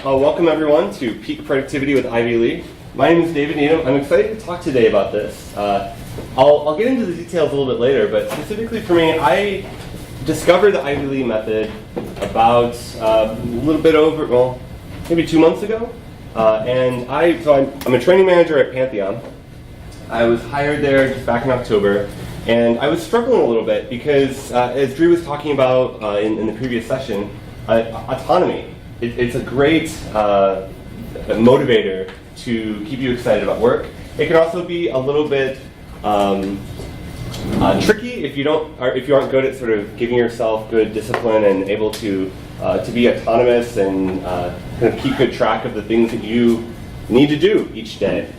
Welcome everyone to Peak Productivity with Ivy League. My name is David Needham. I'm excited to talk today about this. I'll get into the details a little bit later, but specifically for me, I discovered the Ivy League method about a little bit over, well, maybe 2 months ago. I'm a training manager at Pantheon. I was hired there just back in October, and I was struggling a little bit because, as Drew was talking about in the previous session, autonomy. It's a great motivator to keep you excited about work. It can also be a little bit tricky if you aren't good at sort of giving yourself good discipline and able to be autonomous and kind of keep good track of the things that you need to do each day.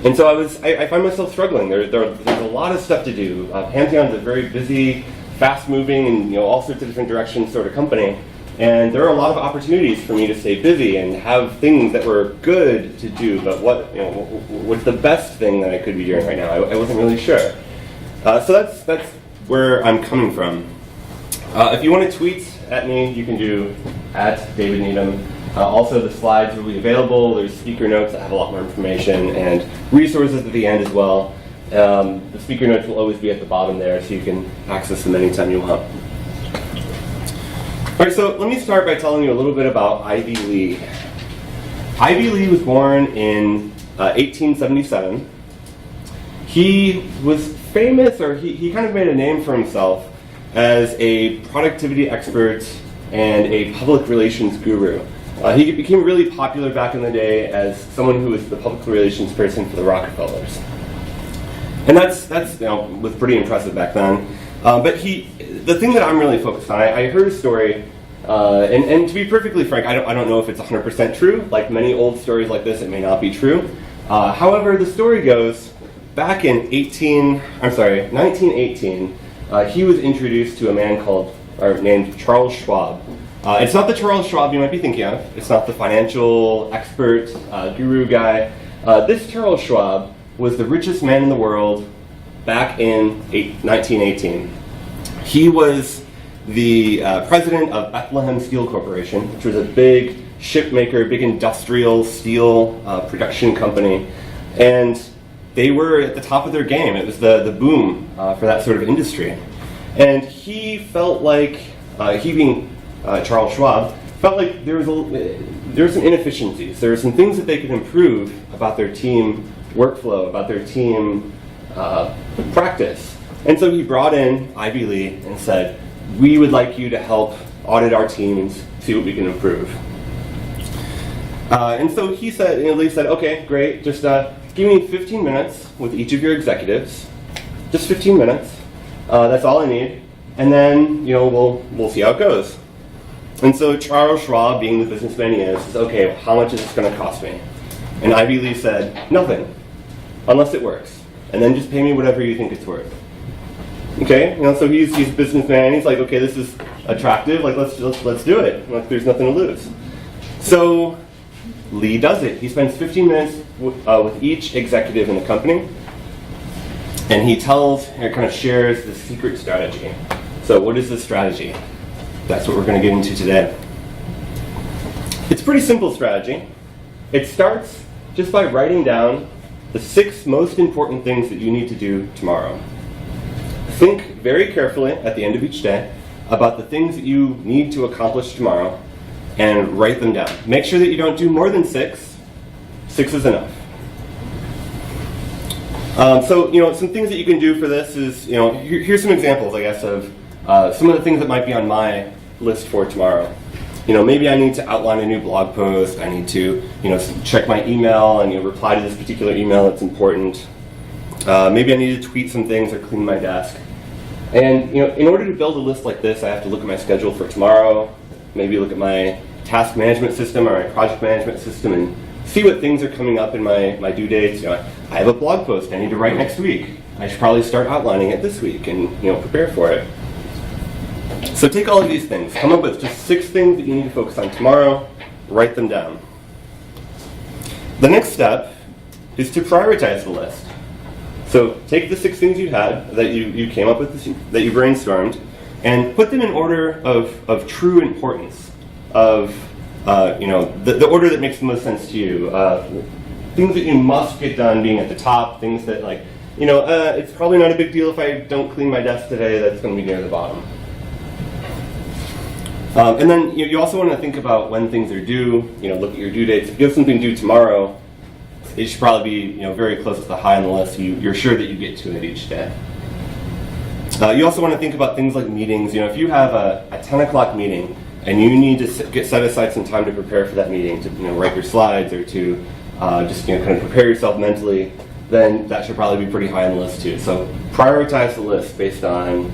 And so I find myself struggling. There's a lot of stuff to do. Pantheon's a very busy, fast-moving, and all sorts of different directions sort of company. And there are a lot of opportunities for me to stay busy and have things that were good to do, but what's the best thing that I could be doing right now? I wasn't really sure. So that's where I'm coming from. If you want to tweet at me, you can do @David Needham. Also, the slides will be available. There's speaker notes that have a lot more information and resources at the end as well. The speaker notes will always be at the bottom there, so you can access them anytime you want. All right, so let me start by telling you a little bit about Ivy League. Ivy League was born in 1877. He was famous, or he kind of made a name for himself as a productivity expert and a public relations guru. He became really popular back in the day as someone who was the public relations person for the Rockefellers. And that's was pretty impressive back then. But the thing that I'm really focused on, I heard a story, and to be perfectly frank, I don't know if it's 100% true. Like many old stories like this, it may not be true. However, the story goes, back in 1918, he was introduced to a man named Charles Schwab. It's not the Charles Schwab you might be thinking of. It's not the financial expert, guru guy. This Charles Schwab was the richest man in the world back in 1918. He was the president of Bethlehem Steel Corporation, which was a big ship maker, big industrial steel production company. And they were at the top of their game. It was the boom for that sort of industry. And he felt like, he being Charles Schwab, felt like there were some inefficiencies. There were some things that they could improve about their team workflow, about their team practice. And so he brought in Ivy League and said, we would like you to help audit our teams, see what we can improve. And so Lee said, okay, great, just give me 15 minutes with each of your executives, just 15 minutes, that's all I need, and then we'll see how it goes. And so Charles Schwab, being the businessman he is, says, okay, how much is this going to cost me? And Ivy League said, nothing, unless it works, and then just pay me whatever you think it's worth. Okay, so he's a businessman. He's like, okay, this is attractive. Like, let's do it. Like, there's nothing to lose. So Lee does it. He spends 15 minutes with each executive in the company, and he kind of shares the secret strategy. So what is the strategy? That's what we're going to get into today. It's a pretty simple strategy. It starts just by writing down the 6 most important things that you need to do tomorrow. Think very carefully at the end of each day about the things that you need to accomplish tomorrow and write them down. Make sure that you don't do more than 6. 6 is enough. Some things that you can do for this is, here's some examples, I guess, of some of the things that might be on my list for tomorrow. Maybe I need to outline a new blog post. I need to, check my email and reply to this particular email that's important. Maybe I need to tweet some things or clean my desk. And in order to build a list like this, I have to look at my schedule for tomorrow, maybe look at my task management system or my project management system and see what things are coming up in my due dates. I have a blog post I need to write next week. I should probably start outlining it this week and prepare for it. So take all of these things, come up with just 6 things that you need to focus on tomorrow, write them down. The next step is to prioritize the list. So take the 6 things you had, that you came up with, that you brainstormed, and put them in order of true importance, of the order that makes the most sense to you. Things that you must get done being at the top, things that it's probably not a big deal if I don't clean my desk today, that's going to be near the bottom. And then you also want to think about when things are due, look at your due dates. If you have something due tomorrow, it should probably be very close to the high on the list. You're sure that you get to it each day. You also want to think about things like meetings. If you have a 10 o'clock meeting and you need to set aside some time to prepare for that meeting, to write your slides or to just kind of prepare yourself mentally, then that should probably be pretty high on the list too. So prioritize the list based on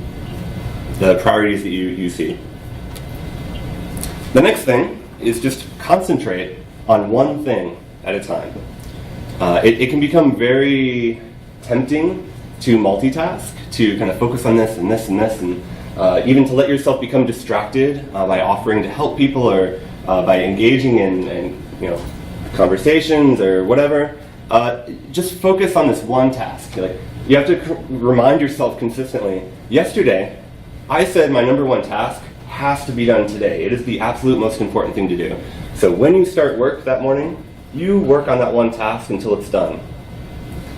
the priorities that you see. The next thing is just concentrate on one thing at a time. It can become very tempting to multitask, to kind of focus on this and this and this, and even to let yourself become distracted by offering to help people or by engaging in conversations or whatever. Just focus on this one task. You have to remind yourself consistently, yesterday I said my number one task has to be done today. It is the absolute most important thing to do. So when you start work that morning, you work on that one task until it's done.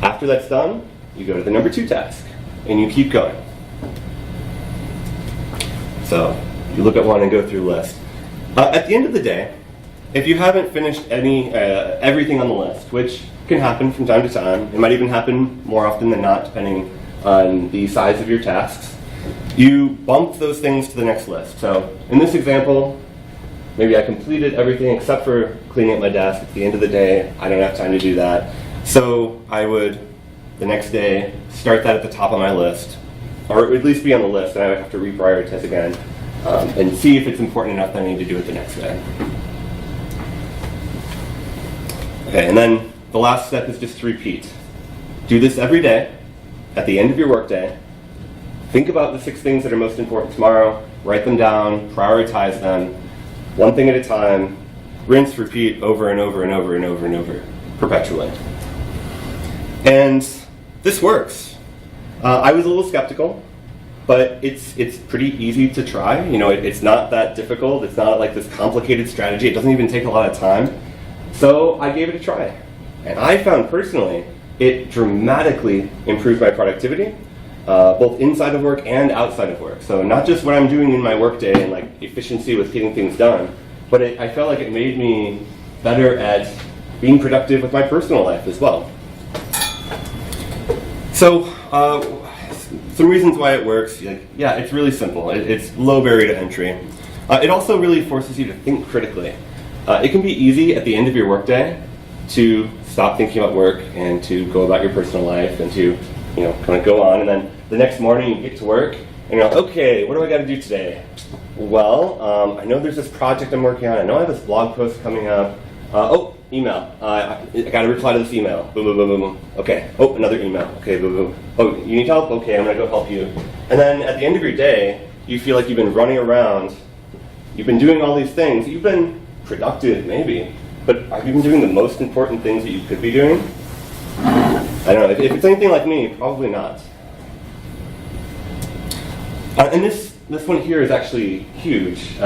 After that's done, you go to the number two task, and you keep going. So you look at one and go through the list. At the end of the day, if you haven't finished everything on the list, which can happen from time to time, it might even happen more often than not, depending on the size of your tasks, you bump those things to the next list. So in this example, maybe I completed everything except for cleaning up my desk. At the end of the day, I don't have time to do that. So I would, the next day, start that at the top of my list, or at least be on the list, and I would have to reprioritize again and see if it's important enough that I need to do it the next day. Okay, and then the last step is just to repeat. Do this every day, at the end of your workday. Think about the 6 things that are most important tomorrow, write them down, prioritize them, one thing at a time, rinse, repeat over and over and over and over and over, perpetually. And this works. I was a little skeptical, but it's pretty easy to try. It's not that difficult. It's not like this complicated strategy. It doesn't even take a lot of time. So I gave it a try. And I found personally, it dramatically improved my productivity, both inside of work and outside of work. So not just what I'm doing in my workday and efficiency with getting things done, but I felt like it made me better at being productive with my personal life as well. So some reasons why it works, it's really simple. It's low barrier to entry. It also really forces you to think critically. It can be easy at the end of your workday to stop thinking about work and to go about your personal life and to kind of go on, and then the next morning you get to work and you're like, okay, what do I got to do today? Well, I know there's this project I'm working on. I know I have this blog post coming up. Email. I got to reply to this email. Boom, boom, boom, boom, boom. Okay. Oh, another email. Okay, boom, boom. Oh, you need help? Okay, I'm going to go help you. And then at the end of your day, you feel like you've been running around. You've been doing all these things. You've been productive, maybe. But have you been doing the most important things that you could be doing? I don't know. If it's anything like me, probably not. And this one here is actually huge.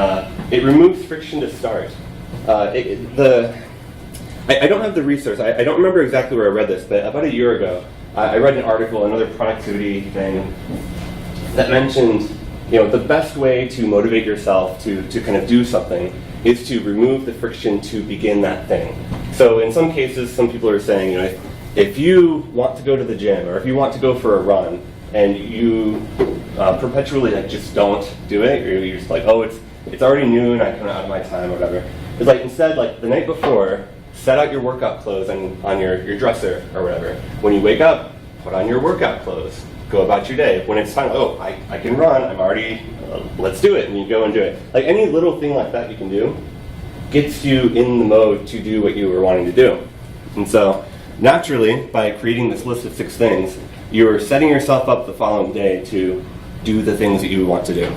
It removes friction to start. I don't have the resource. I don't remember exactly where I read this, but about a year ago, I read an article, another productivity thing, that mentioned, the best way to motivate yourself to kind of do something is to remove the friction to begin that thing. So in some cases, some people are saying, if you want to go to the gym or if you want to go for a run and you perpetually just don't do it, or you're just like, oh, it's already noon, I'm kind of out of my time or whatever. It's instead, the night before, set out your workout clothes on your dresser or whatever. When you wake up, put on your workout clothes. Go about your day. When it's time, I can run, I'm already, let's do it, and you go and do it. Any little thing like that you can do gets you in the mode to do what you were wanting to do. And so, naturally, by creating this list of 6 things, you're setting yourself up the following day to do the things that you want to do.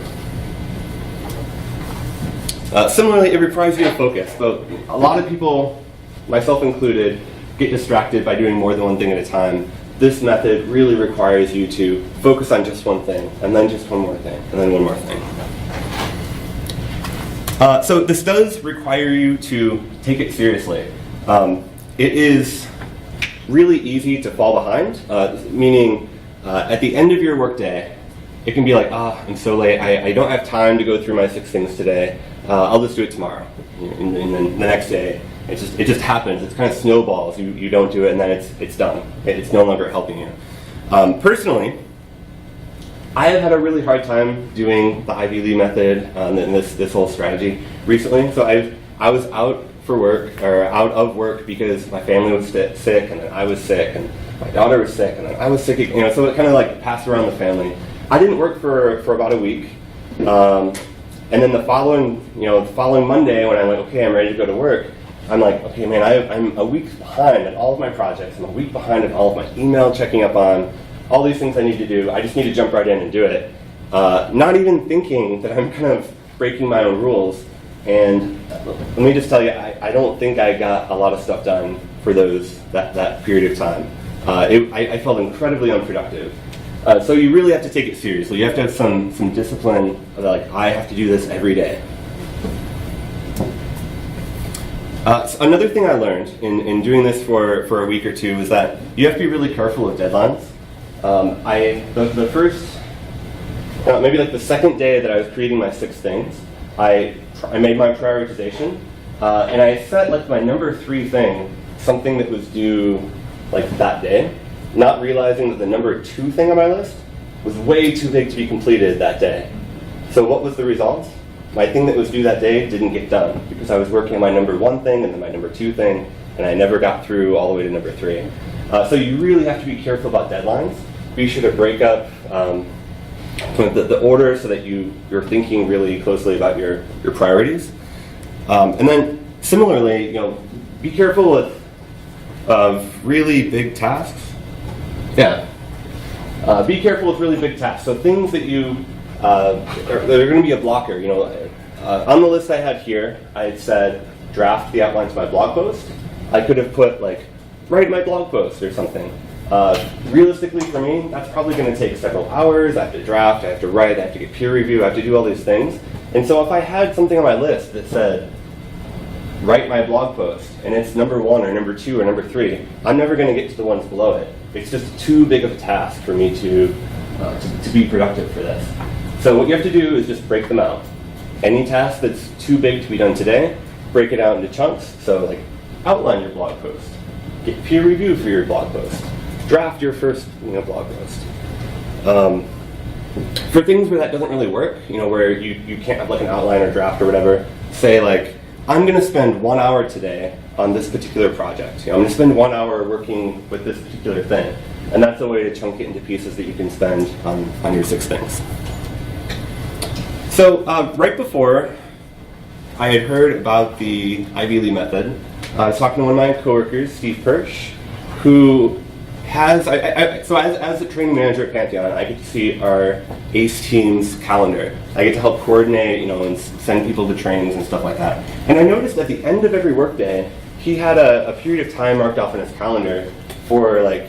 Similarly, it requires you to focus. So a lot of people, myself included, get distracted by doing more than one thing at a time. This method really requires you to focus on just one thing, and then just one more thing, and then one more thing. So this does require you to take it seriously. It is really easy to fall behind, meaning at the end of your workday, it can be like, I'm so late, I don't have time to go through my 6 things today, I'll just do it tomorrow. And then the next day, it just happens, it kind of snowballs, you don't do it and then it's done. It's no longer helping you. Personally, I have had a really hard time doing the Ivy Lee method and this whole strategy recently. So I was out of work because my family was sick, and then I was sick, and my daughter was sick, and then I was sick. So it kind of like passed around the family. I didn't work for about a week, and then the following Monday when I'm like, okay, I'm ready to go to work. I'm like, okay, man, I'm a week behind on all of my projects. I'm a week behind on all of my email checking up on. All these things I need to do, I just need to jump right in and do it. Not even thinking that I'm kind of breaking my own rules. And let me just tell you, I don't think I got a lot of stuff done for that period of time. I felt incredibly unproductive. So you really have to take it seriously. You have to have some discipline, like I have to do this every day. So another thing I learned in doing this for a week or two is that you have to be really careful with deadlines. The first, maybe like the second day that I was creating my 6 things, I made my prioritization, and I set like my number 3 thing, something that was due like that day, not realizing that the number 2 thing on my list was way too big to be completed that day. So what was the result? My thing that was due that day didn't get done because I was working on my number 1 thing and then my number 2 thing, and I never got through all the way to number 3. So you really have to be careful about deadlines. Be sure to break up the order so that you're thinking really closely about your priorities. And then similarly, be careful of really big tasks. Yeah. Be careful with really big tasks. So things that they're going to be a blocker. On the list I had here, I had said draft the outline to my blog post. I could have put like write my blog post or something. Realistically for me, that's probably going to take several hours. I have to draft, I have to write, I have to get peer review, I have to do all these things. And so if I had something on my list that said, write my blog post, and it's number 1 or number 2 or number 3, I'm never going to get to the ones below it. It's just too big of a task for me to be productive for this. So what you have to do is just break them out. Any task that's too big to be done today, break it out into chunks. So like outline your blog post, get peer review for your blog post, draft your first blog post. For things where that doesn't really work, where you can't have like an outline or draft or whatever, say like, I'm going to spend 1 hour today on this particular project. I'm going to spend 1 hour working with this particular thing. And that's a way to chunk it into pieces that you can spend on your 6 things. So right before I had heard about the Ivy Lee method, I was talking to one of my coworkers, Steve Persh, who has, so as a training manager at Pantheon, I get to see our ACE team's calendar. I get to help coordinate, and send people to trainings and stuff like that. And I noticed at the end of every workday, he had a period of time marked off in his calendar for like,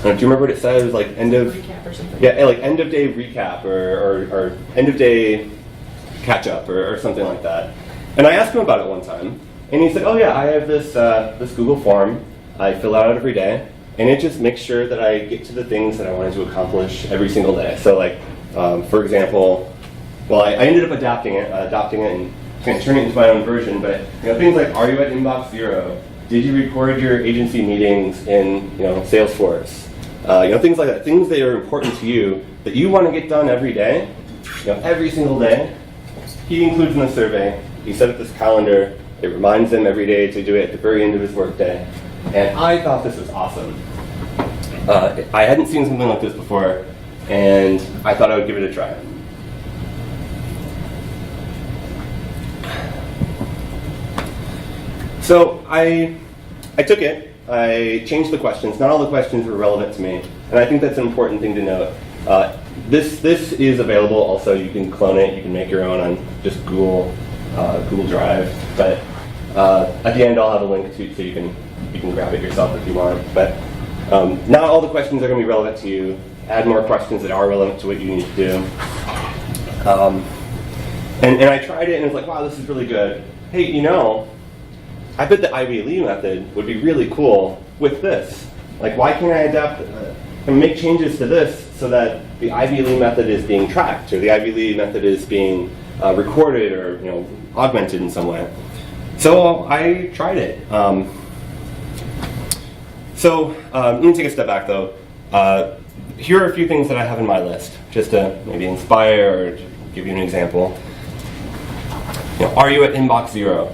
do you remember what it said? It was like end of recap or something. Yeah, like end of day recap or end of day catch up or something like that. And I asked him about it one time, and he said, "Oh yeah, I have this Google form I fill out every day, and it just makes sure that I get to the things that I wanted to accomplish every single day." So like, for example, I ended up adopting it and kind of turning it into my own version. But things like, are you at inbox 0? Did you record your agency meetings in Salesforce? Things like that, things that are important to you that you want to get done every day, every single day. He includes in the survey. He set up this calendar. It reminds him every day to do it at the very end of his workday. And I thought this was awesome. I hadn't seen something like this before, and I thought I would give it a try. So I took it. I changed the questions. Not all the questions were relevant to me, and I think that's an important thing to note. This is available. Also, you can clone it. You can make your own on just Google Drive. But at the end, I'll have a link to so you can grab it yourself if you want. But not all the questions are going to be relevant to you. Add more questions that are relevant to what you need to do. And I tried it and it was like, wow, this is really good. Hey, you know, I bet the Ivy Lee method would be really cool with this. Like, why can't I adapt and make changes to this so that the Ivy Lee method is being tracked, or the Ivy Lee method is being recorded, or augmented in some way? So I tried it. Let me take a step back though. Here are a few things that I have in my list, just to maybe inspire or to give you an example. Are you at inbox 0?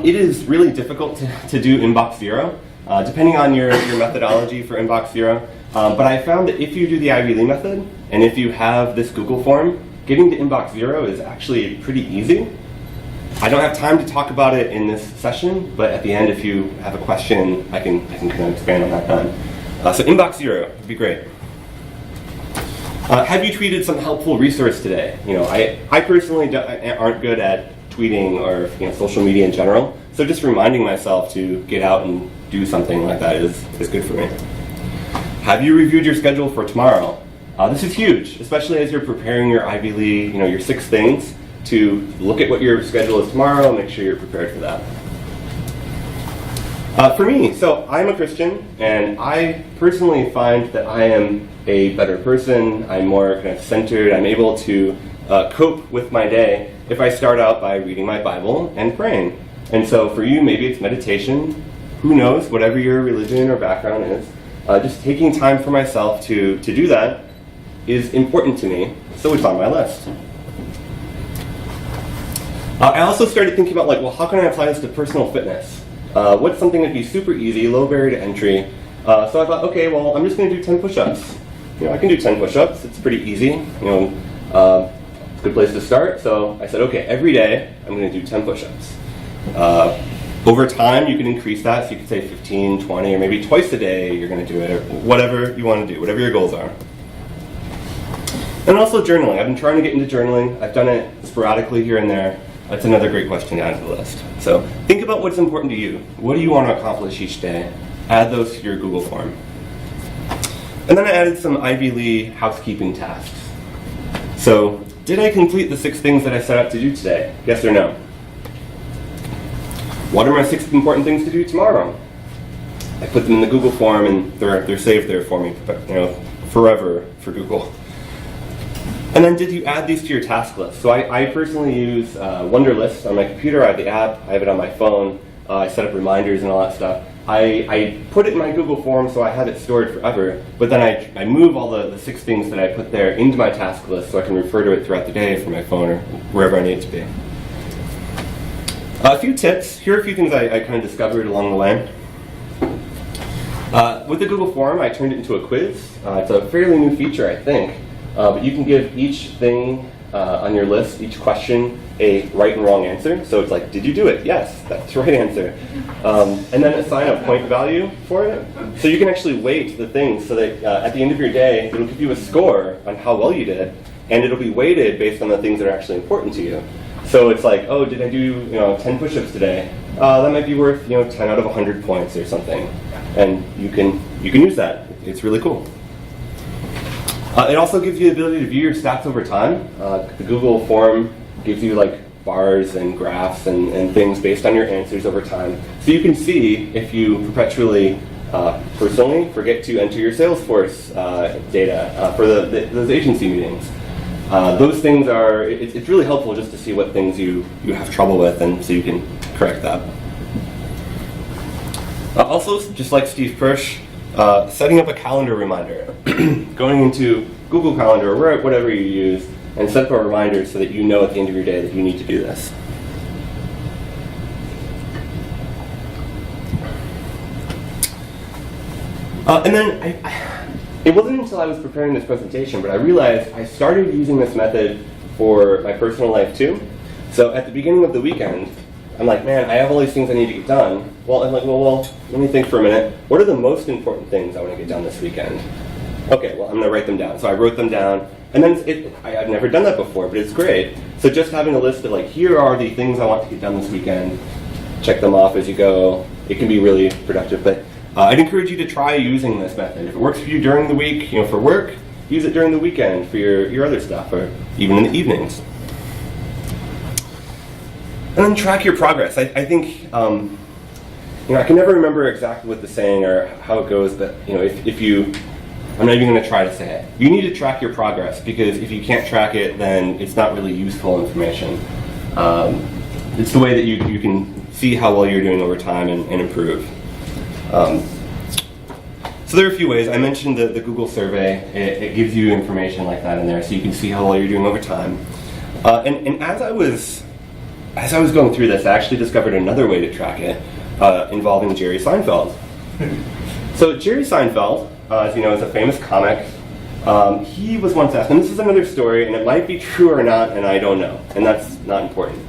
It is really difficult to do inbox 0, depending on your methodology for inbox 0. But I found that if you do the Ivy Lee method, and if you have this Google form, getting to inbox 0 is actually pretty easy. I don't have time to talk about it in this session, but at the end, if you have a question, I can kind of expand on that then. So inbox 0 would be great. Have you tweeted some helpful resource today? I personally aren't good at tweeting or social media in general, so just reminding myself to get out and do something like that is good for me. Have you reviewed your schedule for tomorrow? This is huge, especially as you're preparing your Ivy Lee, your 6 things, to look at what your schedule is tomorrow and make sure you're prepared for that. For me, so I'm a Christian, and I personally find that I am a better person. I'm more kind of centered. I'm able to cope with my day if I start out by reading my Bible and praying. And so for you, maybe it's meditation. Who knows, whatever your religion or background is. Just taking time for myself to do that is important to me, so it's on my list. I also started thinking about how can I apply this to personal fitness? What's something that'd be super easy, low barrier to entry? So I thought, okay, well, I'm just going to do 10 push-ups. I can do 10 push-ups. It's pretty easy. Good place to start. So I said, okay, every day I'm going to do 10 push-ups. Over time, you can increase that. So you could say 15, 20, or maybe twice a day you're going to do it, or whatever you want to do, whatever your goals are. And also journaling. I've been trying to get into journaling. I've done it sporadically here and there. That's another great question to add to the list. So think about what's important to you. What do you want to accomplish each day? Add those to your Google form. And then I added some Ivy Lee housekeeping tasks. So did I complete the 6 things that I set out to do today? Yes or no? What are my 6 important things to do tomorrow? I put them in the Google form, and they're saved there for me, forever for Google. And then did you add these to your task list? So I personally use Wunderlist on my computer. I have the app. I have it on my phone. I set up reminders and all that stuff. I put it in my Google form so I have it stored forever, but then I move all the 6 things that I put there into my task list so I can refer to it throughout the day from my phone or wherever I need it to be. A few tips. Here are a few things I kind of discovered along the way. With the Google form, I turned it into a quiz. It's a fairly new feature, I think. But you can give each thing on your list, each question, a right and wrong answer. So it's like, did you do it? Yes, that's the right answer. And then assign a point value for it. So you can actually weight the things so that at the end of your day, it'll give you a score on how well you did, and it'll be weighted based on the things that are actually important to you. So it's like, oh, did I do 10 push-ups today? That might be worth 10 out of 100 points or something. And you can use that. It's really cool. It also gives you the ability to view your stats over time. The Google form gives you bars and graphs and things based on your answers over time. So you can see if you perpetually, personally, forget to enter your Salesforce data for those agency meetings. Those things it's really helpful just to see what things you have trouble with, and so you can correct that. Also, just like Steve Kirsch, setting up a calendar reminder. Going into Google Calendar or whatever you use, and set up a reminder so that you know at the end of your day that you need to do this. And then it wasn't until I was preparing this presentation, but I realized I started using this method for my personal life too. So at the beginning of the weekend, I'm like, man, I have all these things I need to get done. Well, I'm like, well, let me think for a minute. What are the most important things I want to get done this weekend? Okay, well, I'm going to write them down. So I wrote them down. And then I've never done that before, but it's great. So just having a list of here are the things I want to get done this weekend. Check them off as you go. It can be really productive. But I'd encourage you to try using this method. If it works for you during the week, for work, use it during the weekend for your other stuff, or even in the evenings. And then track your progress. I think, I can never remember exactly what the saying or how it goes, but if you, I'm not even going to try to say it. You need to track your progress, because if you can't track it, then it's not really useful information. It's the way that you can see how well you're doing over time and improve. So there are a few ways. I mentioned the Google survey. It gives you information like that in there, so you can see how well you're doing over time. And as I was going through this, I actually discovered another way to track it, involving Jerry Seinfeld. So Jerry Seinfeld, as you know, is a famous comic. He was once asked, and this is another story, and it might be true or not, and I don't know, and that's not important.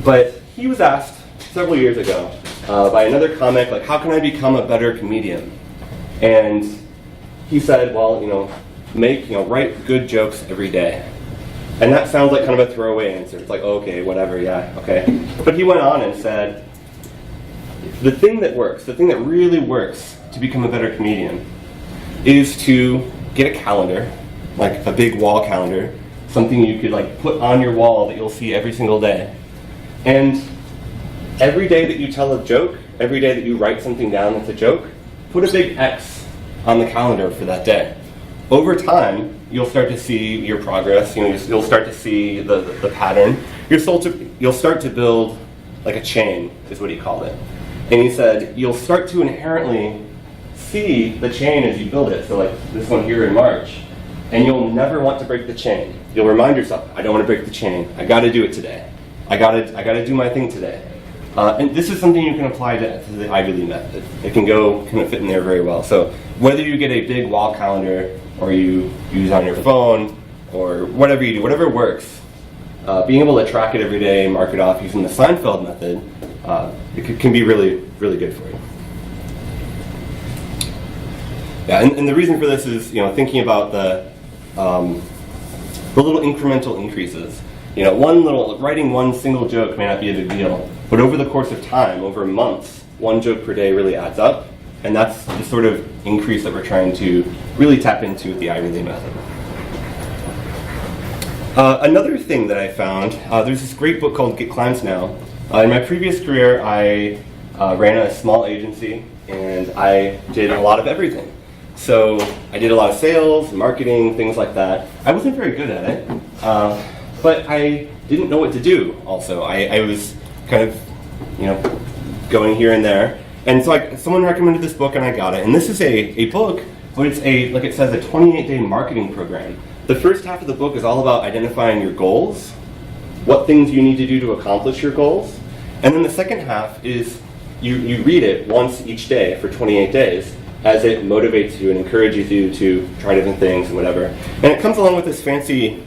But he was asked several years ago by another comic, like, how can I become a better comedian? And he said, well, write good jokes every day. And that sounds like kind of a throwaway answer. It's like, okay, whatever, yeah, okay. But he went on and said, the thing that works, the thing that really works to become a better comedian is to get a calendar, like a big wall calendar, something you could like put on your wall that you'll see every single day. And every day that you tell a joke, every day that you write something down that's a joke, put a big X on the calendar for that day. Over time, you'll start to see your progress. You'll start to see the pattern. You'll start to build like a chain, is what he called it. And he said you'll start to inherently see the chain as you build it. So like this one here in March, and you'll never want to break the chain. You'll remind yourself, I don't want to break the chain. I got to do it today. I got to do my thing today. And this is something you can apply to the Ivy League method. It can fit in there very well. So whether you get a big wall calendar or you use on your phone or whatever you do, whatever works, being able to track it every day and mark it off using the Seinfeld method, it can be really, really good for you. Yeah, and the reason for this is thinking about the little incremental increases. Writing one single joke may not be a big deal, but over the course of time, over months, one joke per day really adds up, and that's the sort of increase that we're trying to really tap into with the Ivy League method. Another thing that I found, there's this great book called Get Clients Now. In my previous career, I ran a small agency, and I did a lot of everything. So I did a lot of sales, marketing, things like that. I wasn't very good at it, but I didn't know what to do also. I was kind of, going here and there. And so someone recommended this book and I got it. And this is a book, but it's like it says, a 28-day marketing program. The first half of the book is all about identifying your goals, what things you need to do to accomplish your goals. And then the second half is you read it once each day for 28 days as it motivates you and encourages you to try different things and whatever. And it comes along with this fancy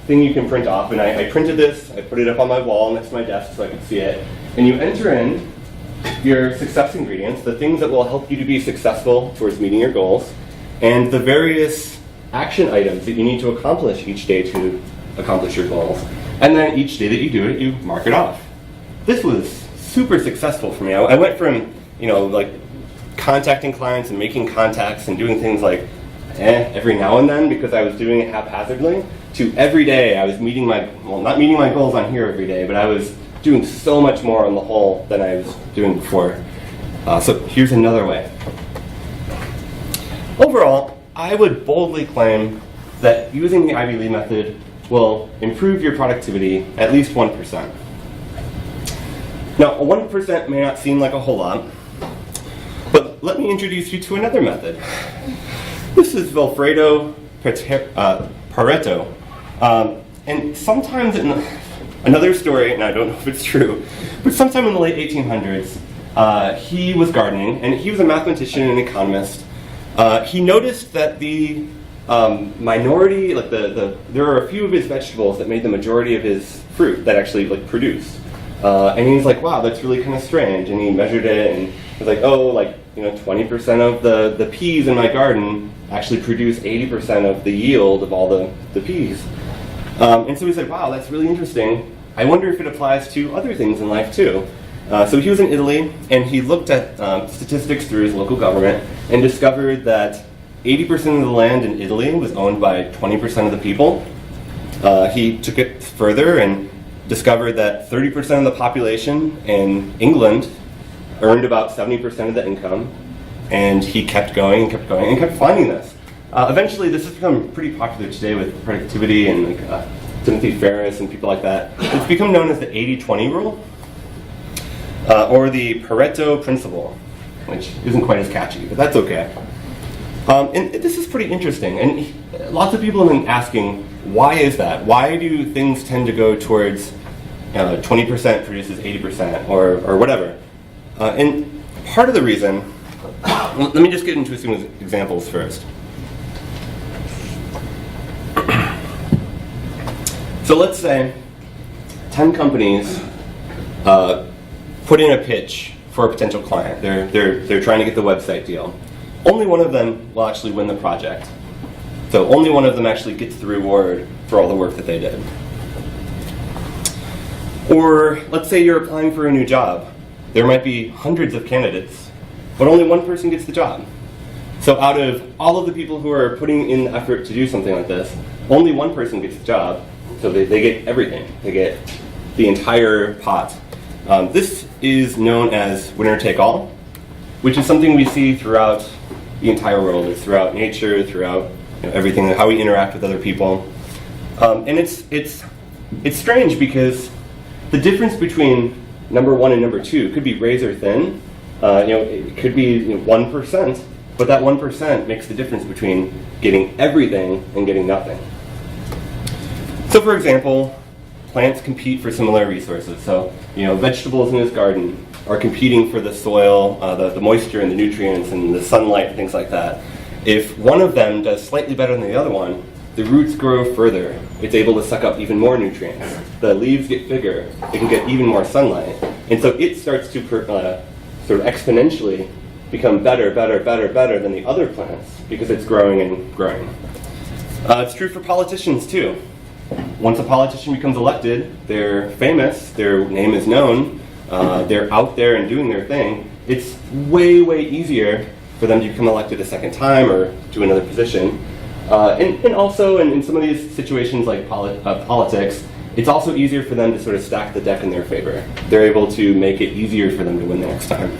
thing you can print off, and I printed this, I put it up on my wall next to my desk so I could see it, and you enter in your success ingredients, the things that will help you to be successful towards meeting your goals, and the various action items that you need to accomplish each day to accomplish your goals. And then each day that you do it, you mark it off. This was super successful for me. I went from, like contacting clients and making contacts and doing things like every now and then because I was doing it haphazardly, to every day I was not meeting my goals on here every day, but I was doing so much more on the whole than I was doing before. So here's another way. Overall, I would boldly claim that using the Ivy League method will improve your productivity at least 1%. Now, a 1% may not seem like a whole lot, but let me introduce you to another method. This is Vilfredo Pareto. And sometimes in another story, and I don't know if it's true, but sometime in the late 1800s, he was gardening, and he was a mathematician and an economist. He noticed that the minority, there are a few of his vegetables that made the majority of his fruit that actually produced. And he's like, wow, that's really kind of strange. And he measured it, and he was like, 20% of the peas in my garden actually produce 80% of the yield of all the peas. And so he said, wow, that's really interesting. I wonder if it applies to other things in life too. So he was in Italy, and he looked at statistics through his local government and discovered that 80% of the land in Italy was owned by 20% of the people. He took it further and discovered that 30% of the population in England earned about 70% of the income, and he kept going and kept going and kept finding this. Eventually, this has become pretty popular today with productivity and like, Timothy Ferriss and people like that. It's become known as the 80-20 rule, or the Pareto principle, which isn't quite as catchy, but that's okay. And this is pretty interesting, and lots of people have been asking, why is that? Why do things tend to go towards 20% produces 80% or whatever? And part of the reason, let me just get into some examples first. So let's say 10 companies put in a pitch for a potential client. They're trying to get the website deal. Only one of them will actually win the project. So only one of them actually gets the reward for all the work that they did. Or let's say you're applying for a new job. There might be hundreds of candidates, but only one person gets the job. So out of all of the people who are putting in the effort to do something like this, only one person gets the job. So they get everything. They get the entire pot. This is known as winner take all, which is something we see throughout the entire world. It's throughout nature, throughout everything, how we interact with other people. And it's strange because the difference between number 1 and number 2 could be razor thin. It could be 1%, but that 1% makes the difference between getting everything and getting nothing. So for example, plants compete for similar resources. So vegetables in his garden are competing for the soil, the moisture and the nutrients and the sunlight and things like that. If one of them does slightly better than the other one, the roots grow further. It's able to suck up even more nutrients. The leaves get bigger. It can get even more sunlight. And so it starts to sort of exponentially become better than the other plants because it's growing and growing. It's true for politicians too. Once a politician becomes elected, they're famous, their name is known, they're out there and doing their thing. It's way easier for them to become elected a second time or to another position. And also in some of these situations like politics, it's also easier for them to sort of stack the deck in their favor. They're able to make it easier for them to win the next time.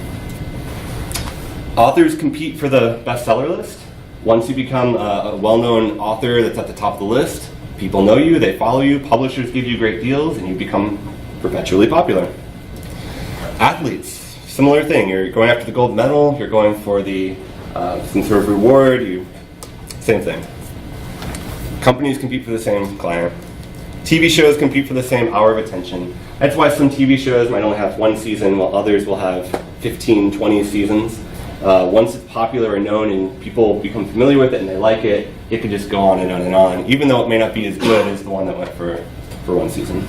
Authors compete for the bestseller list. Once you become a well-known author that's at the top of the list, people know you, they follow you, publishers give you great deals, and you become perpetually popular. Athletes, similar thing. You're going after the gold medal, you're going for the some sort of reward, same thing. Companies compete for the same client. TV shows compete for the same hour of attention. That's why some TV shows might only have 1 season, while others will have 15, 20 seasons. Once it's popular and known and people become familiar with it and they like it, it can just go on and on and on, even though it may not be as good as the one that went for 1 season.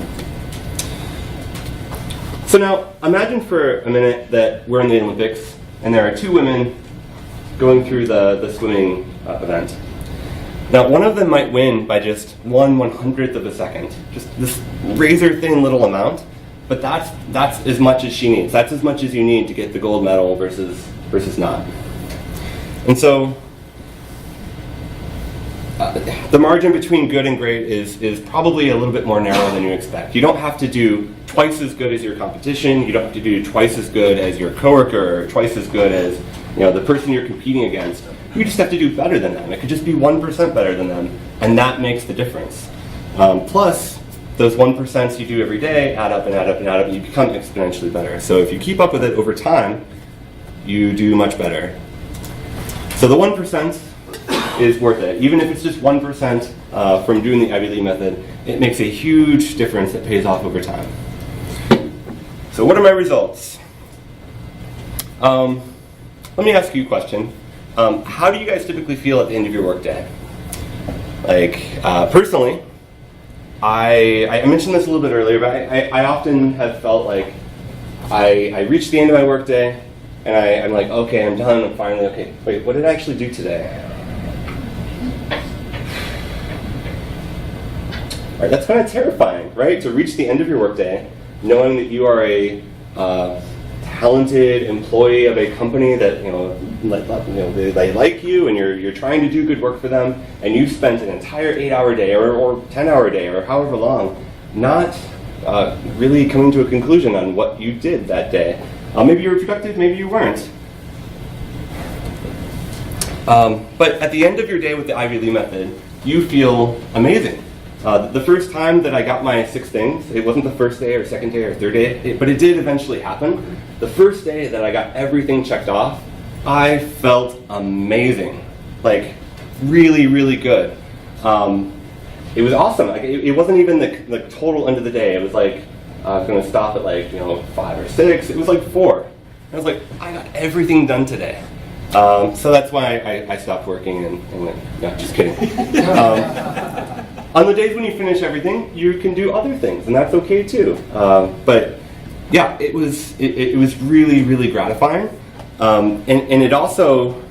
So now, imagine for a minute that we're in the Olympics and there are 2 women going through the swimming event. Now, one of them might win by just 1/100th of a second, just this razor-thin little amount, but that's as much as she needs. That's as much as you need to get the gold medal versus not. And so, the margin between good and great is probably a little bit more narrow than you expect. You don't have to do twice as good as your competition. You don't have to do twice as good as your coworker, or twice as good as the person you're competing against. You just have to do better than them. It could just be 1% better than them, and that makes the difference. Plus, those 1% you do every day add up and add up and add up, and you become exponentially better. So if you keep up with it over time, you do much better. So the 1% is worth it. Even if it's just 1% from doing the Ivy League method, it makes a huge difference that pays off over time. So what are my results? Let me ask you a question. How do you guys typically feel at the end of your workday? Personally, I mentioned this a little bit earlier, but I often have felt like I reach the end of my workday, and I'm like, okay, I'm done, I'm finally, okay, wait, what did I actually do today? All right, that's kind of terrifying, right? To reach the end of your workday, knowing that you are a talented employee of a company that they like you, and you're trying to do good work for them, and you spent an entire 8-hour day or 10-hour day or however long not really coming to a conclusion on what you did that day. Maybe you were productive, maybe you weren't. But at the end of your day with the Ivy Lee method, you feel amazing. The first time that I got my 6 things, it wasn't the first day or second day or third day, but it did eventually happen. The first day that I got everything checked off, I felt amazing. Like, really, really good. It was awesome. Like, it wasn't even the total end of the day. It was like, I was going to stop at like, 5 or 6. It was like 4. I was like, I got everything done today. So that's why I stopped working and no, just kidding. On the days when you finish everything, you can do other things, and that's okay too. But yeah, it was really, really gratifying. And it also,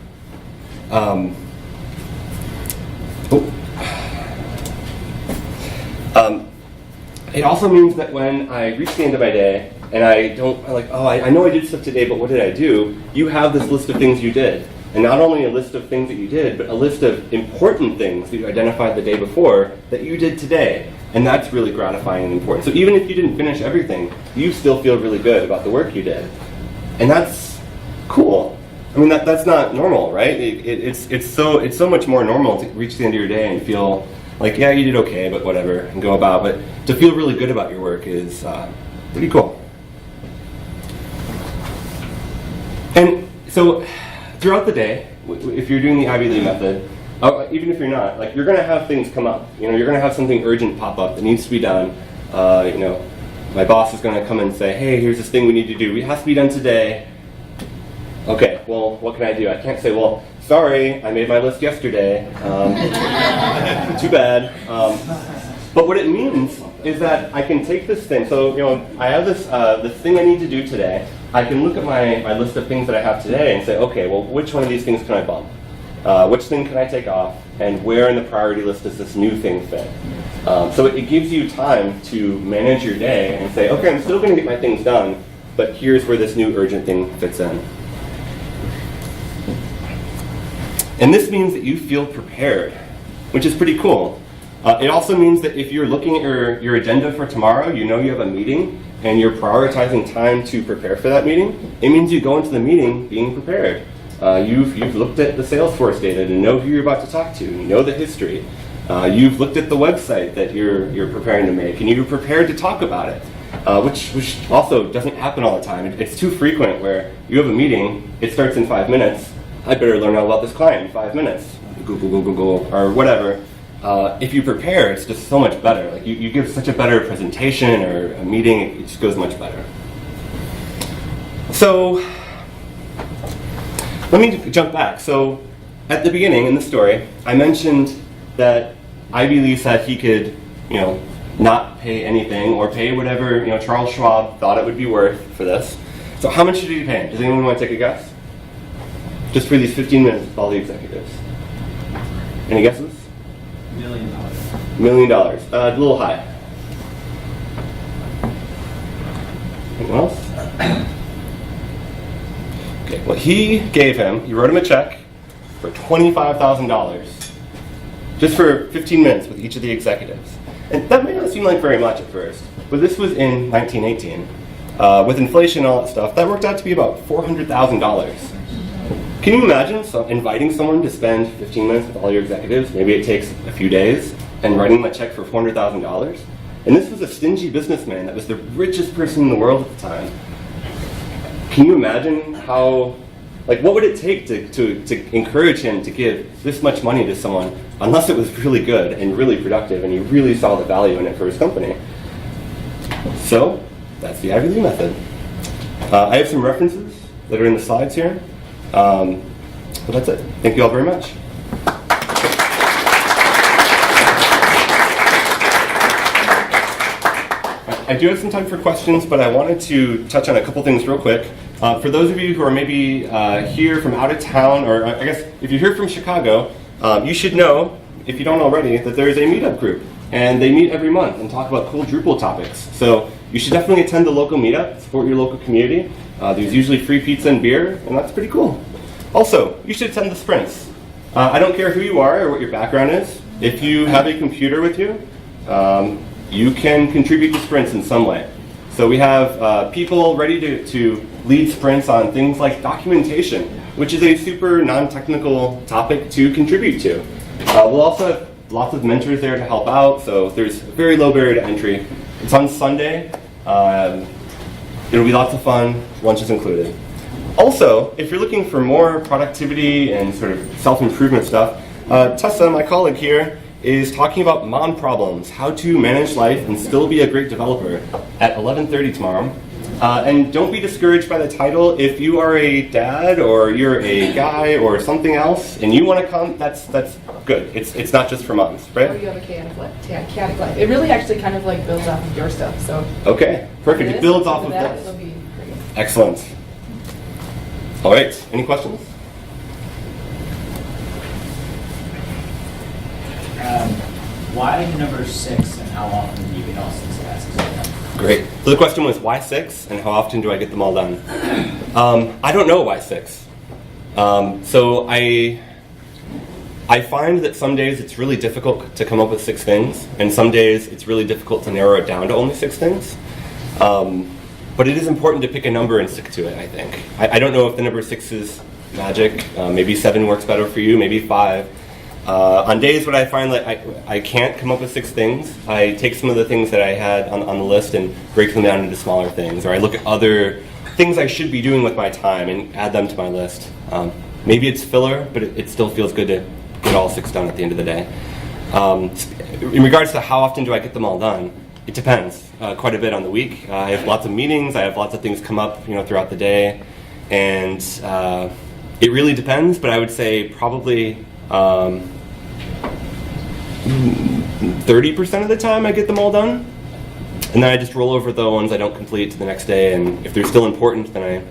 it also means that when I reach the end of my day, and I know I did stuff today, but what did I do? You have this list of things you did. And not only a list of things that you did, but a list of important things that you identified the day before that you did today. And that's really gratifying and important. So even if you didn't finish everything, you still feel really good about the work you did. And that's cool. I mean, that's not normal, right? It's so much more normal to reach the end of your day and feel like, yeah, you did okay, but whatever, and go about. But to feel really good about your work is pretty cool. And so throughout the day, if you're doing the Ivy Lee method, even if you're not, like, you're going to have things come up. You're going to have something urgent pop up that needs to be done. My boss is going to come and say, hey, here's this thing we need to do. It has to be done today. Okay, well, what can I do? I can't say, well, sorry, I made my list yesterday. Too bad. But what it means is that I can take this thing. So, I have this thing I need to do today. I can look at my list of things that I have today and say, okay, well, which one of these things can I bump? Which thing can I take off? And where in the priority list does this new thing fit? So it gives you time to manage your day and say, okay, I'm still going to get my things done, but here's where this new urgent thing fits in. And this means that you feel prepared, which is pretty cool. It also means that if you're looking at your agenda for tomorrow, you know you have a meeting, and you're prioritizing time to prepare for that meeting, it means you go into the meeting being prepared. You've looked at the Salesforce data to know who you're about to talk to. You know the history. You've looked at the website that you're preparing to make, and you're prepared to talk about it, which also doesn't happen all the time. It's too frequent where you have a meeting, it starts in 5 minutes, I better learn all about this client in 5 minutes, Google, or whatever. If you prepare, it's just so much better. Like you give such a better presentation or a meeting, it just goes much better. So let me jump back. So at the beginning in the story, I mentioned that Ivy Lee said he could, not pay anything or pay whatever Charles Schwab thought it would be worth for this. So how much did he pay him? Does anyone want to take a guess? Just for these 15 minutes with all the executives. Any guesses? $1 million. $1 million. A little high. Anyone else? Okay, well, he wrote him a check for $25,000 just for 15 minutes with each of the executives. And that may not seem like very much at first, but this was in 1918. With inflation and all that stuff, that worked out to be about $400,000. Can you imagine inviting someone to spend 15 minutes with all your executives? Maybe it takes a few days, and writing them a check for $400,000? And this was a stingy businessman that was the richest person in the world at the time. Can you imagine what would it take to encourage him to give this much money to someone unless it was really good and really productive and he really saw the value in it for his company? So that's the Ivy Lee method. I have some references that are in the slides here. But that's it. Thank you all very much. I do have some time for questions, but I wanted to touch on a couple things real quick. For those of you who are maybe here from out of town, or I guess if you're here from Chicago, you should know, if you don't already, that there is a meetup group. And they meet every month and talk about cool Drupal topics. So you should definitely attend the local meetup, support your local community. There's usually free pizza and beer, and that's pretty cool. Also, you should attend the sprints. I don't care who you are or what your background is. If you have a computer with you, you can contribute to sprints in some way. So we have people ready to lead sprints on things like documentation, which is a super non-technical topic to contribute to. We'll also have lots of mentors there to help out, so there's very low barrier to entry. It's on Sunday. It'll be lots of fun, lunch is included. Also, if you're looking for more productivity and sort of self-improvement stuff, Tessa, my colleague here, is talking about mom problems, how to manage life and still be a great developer at 11:30 tomorrow. And don't be discouraged by the title. If you are a dad or you're a guy or something else and you want to come, that's good. It's not just for moms, right? Or you have a chaotic life. It really actually kind of like builds off of your stuff. So okay, perfect. It builds off of that. this. It'll be great. Excellent. All right. Any questions? Why number 6 and how often do you get all 6 tasks? Great. So the question was, why 6 and how often do I get them all done? I don't know why 6. So I find that some days it's really difficult to come up with 6 things, and some days it's really difficult to narrow it down to only 6 things. But it is important to pick a number and stick to it, I think. I don't know if the number 6 is magic. Maybe 7 works better for you, maybe 5. On days when I find that I can't come up with 6 things, I take some of the things that I had on the list and break them down into smaller things, or I look at other things I should be doing with my time and add them to my list. Maybe it's filler, but it still feels good to get all 6 done at the end of the day. In regards to how often do I get them all done, it depends quite a bit on the week. I have lots of meetings, I have lots of things come up throughout the day, and it really depends, but I would say probably 30% of the time I get them all done, and then I just roll over the ones I don't complete to the next day, and if they're still important, then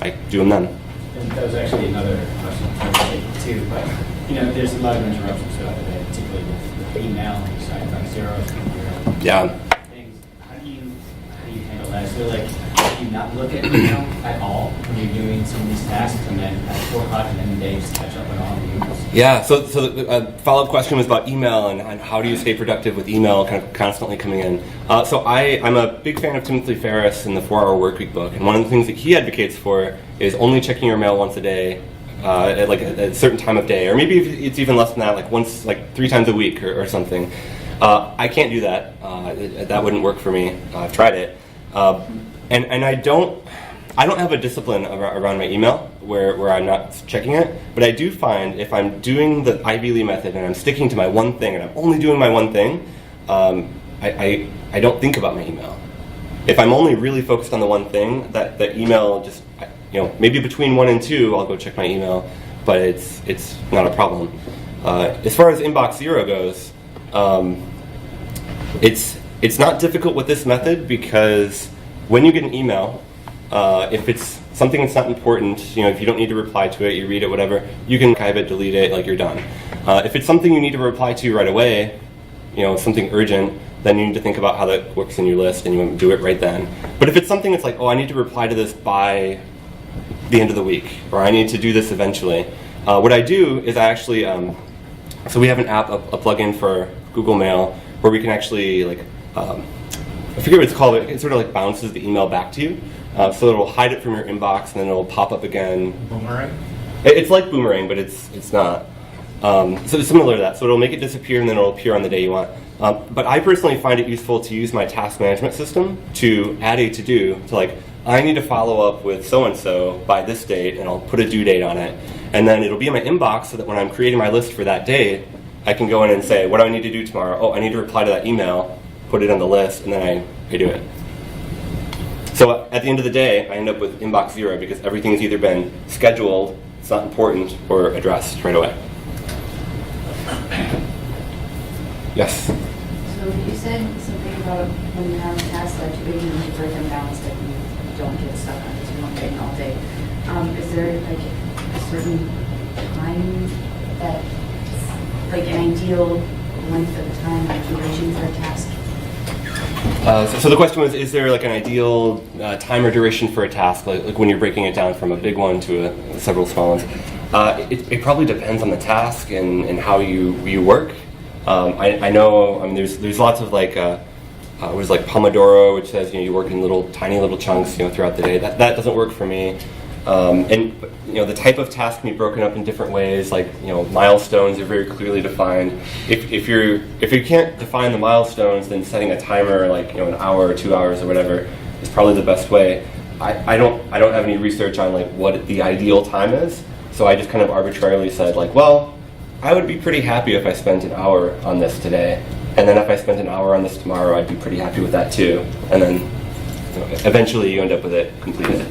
I do them then. And that was actually another question too, but there's a lot of interruptions throughout the day, particularly with email and side from zeros from zero. Yeah. Things. How do you handle that? So do you not look at email at all when you're doing some of these tasks, and then at 4 o'clock and then the day just catch up on all the emails? Yeah, so the follow-up question was about email and how do you stay productive with email kind of constantly coming in. So I'm a big fan of Timothy Ferriss in the 4-Hour Workweek book, and one of the things that he advocates for is only checking your mail once a day, at a certain time of day, or maybe it's even less than that, like 3 times a week or something. I can't do that. That wouldn't work for me. I've tried it, and I don't have a discipline around my email where I'm not checking it, but I do find if I'm doing the Ivy Lee method and I'm sticking to my one thing and I'm only doing my one thing, I don't think about my email. If I'm only really focused on the one thing, that email just, maybe between 1 and 2 I'll go check my email, but it's not a problem. As far as inbox 0 goes, it's not difficult with this method because when you get an email, if it's something that's not important, if you don't need to reply to it, you read it, whatever, you can archive it, delete it, like you're done. If it's something you need to reply to right away, something urgent, then you need to think about how that works in your list and you do it right then. But if it's something that's like, I need to reply to this by the end of the week, or I need to do this eventually, what I do is I actually, so we have an app, a plugin for Google Mail, where we can actually, I forget what it's called, but it sort of like bounces the email back to you. So it'll hide it from your inbox and then it'll pop up again. Boomerang? It's like Boomerang, but it's not. So it's similar to that. So it'll make it disappear and then it'll appear on the day you want. But I personally find it useful to use my task management system to add a to-do to I need to follow up with so-and-so by this date, and I'll put a due date on it. And then it'll be in my inbox so that when I'm creating my list for that day, I can go in and say, what do I need to do tomorrow? I need to reply to that email, put it on the list, and then I do it. So at the end of the day, I end up with inbox 0 because everything's either been scheduled, it's not important, or addressed right away. Yes? So you said something about when you have tasks that are too big, you need to break them down so that you don't get stuck on just one thing all day. Is there a certain time that, an ideal length of time or duration for a task? So the question was, is there an ideal time or duration for a task, like when you're breaking it down from a big one to several small ones? It probably depends on the task and how you work. I know, there's lots of it was like Pomodoro, which says you work in tiny little chunks throughout the day. That doesn't work for me. And the type of task can be broken up in different ways. Like milestones are very clearly defined. If you can't define the milestones, then setting a timer like an hour or 2 hours or whatever is probably the best way. I don't have any research on like what the ideal time is, so I just kind of arbitrarily said like, well, I would be pretty happy if I spent an hour on this today, and then if I spent an hour on this tomorrow, I'd be pretty happy with that too. And then eventually you end up with it completed.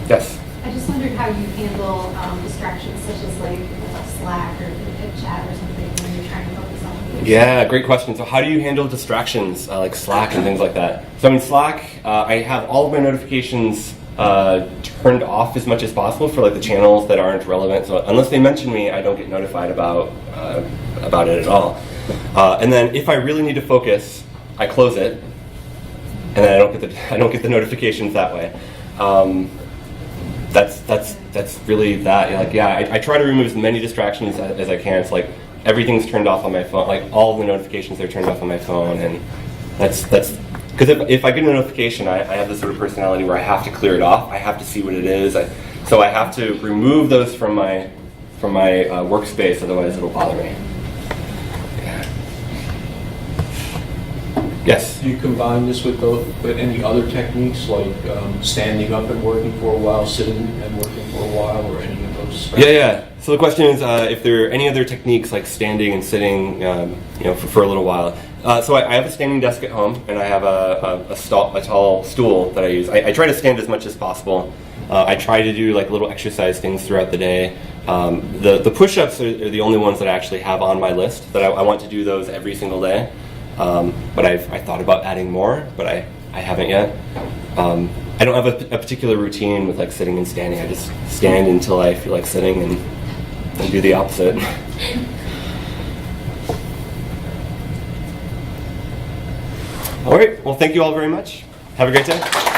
Yes? I just wondered how you handle distractions such as like Slack or a chat or something when you're trying to focus on things. Yeah, great question. So how do you handle distractions like Slack and things like that? So in Slack, I have all of my notifications turned off as much as possible for like the channels that aren't relevant. So unless they mention me, I don't get notified about it at all. And then if I really need to focus, I close it, and then I don't get the notifications that way. That's really that. Like, yeah, I try to remove as many distractions as I can. It's like everything's turned off on my phone. Like all of the notifications are turned off on my phone, and that's because if I get a notification, I have this sort of personality where I have to clear it off. I have to see what it is. So I have to remove those from my workspace. Otherwise, it'll bother me. Yeah. Yes. Do you combine this with any other techniques, like standing up and working for a while, sitting and working for a while, or any of those strategies? Yeah. So the question is if there are any other techniques like standing and sitting, for a little while. So I have a standing desk at home, and I have a tall stool that I use. I try to stand as much as possible. I try to do like little exercise things throughout the day. The push-ups are the only ones that I actually have on my list. That I want to do those every single day. But I thought about adding more, but I haven't yet. I don't have a particular routine with like sitting and standing. I just stand until I feel like sitting and do the opposite. All right. Well, thank you all very much. Have a great day.